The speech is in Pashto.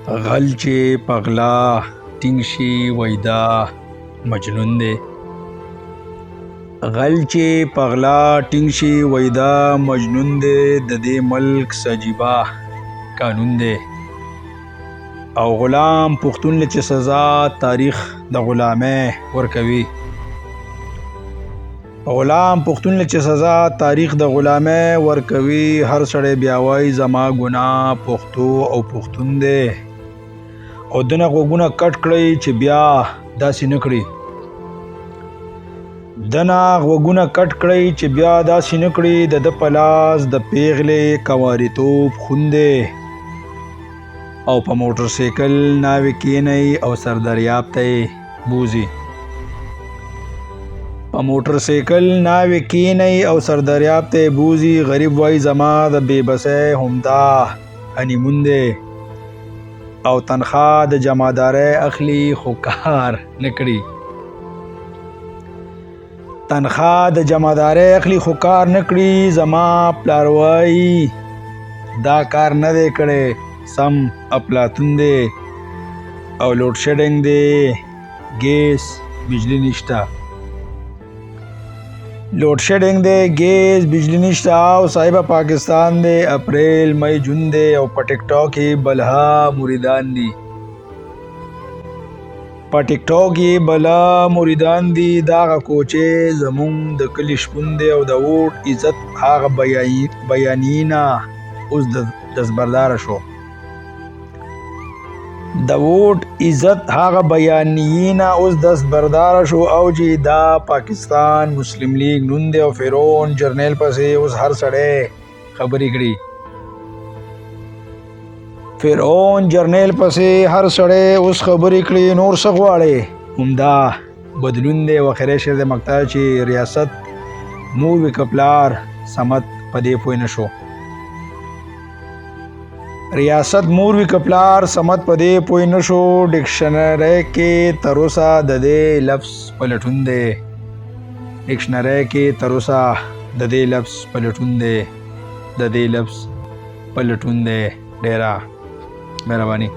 غل چې پغلا ټینګ شي وایدا مجنون دی. غل چې پغلا ټینګ شي وایدا مجنون دی. د دې ملک سجیبا قانون دی. او غلام پښتون له چې سزا تاریخ د غلامۍ ورکوي. غلام پښتون له چې سزا تاریخ د غلامۍ ورکوي. هر سړی بیا وایي زما ګناه پښتو او پښتون دی. او دنه غوږونه کټ کړئ چې بیا داسې نه کړي. دنه غوږونه کټ کړئ چې بیا داسې نه کړي. د ده په لاس د پیغلې کواریتوب خون دی. او په موټر سایکل ناوې کینئ او سردریاب ته یې بوځي. په موټر سایکل ناوې کینئ او سردریاب ته یې بوځي. غریب وایي زما د بې بسۍ همدا هنیمون دی. او تنخواه د جمعدارۍ اخلي خو کار نه کړي. تنخواه د جمعدارۍ اخلي خو کار نه کړي. زما پلار وایي دا کار نه دی کړی سم اپلاتون دی. او لوډ شیډینګ دی ګیس بجلی نشته. لوډ شیډینګ دی ګیس بجلی نشته. او صاحبه پاکستان دی اپریل مئی جون دی. او په ټیک ټاک کې بلها مریدان دي. په ټیک ټاک کې بلا مریدان دي. داغه کوچې زمونږ د کلي شپون دی. او د ووټ عزت هغه بیانینا اوس دستبرداره شو. د ووټ عزت هغه بیانینا اوس دستبرداره شو. او چې دا پاکستان مسلم لیگ نون دی. او فرعون جرنیل پسې اوس هر سړی خبرې کړي. فرعون جرنیل پسې هر سړی اوس خبرې کړي. نور څه غواړي همدا بدلون دی. او اخري شعر د مقطع چې ریاست مور وي که پلار سمت په دې پوه نه شو. ریاست مور وی کپلار سمت پدې پوی نشو. ډکشنری کې تروسا د دې لفظ پلټون دی. ډکشنری کې تروسا د دې لفظ پلټون دی. د دې لفظ پلټون دی. ډیره مهرباني.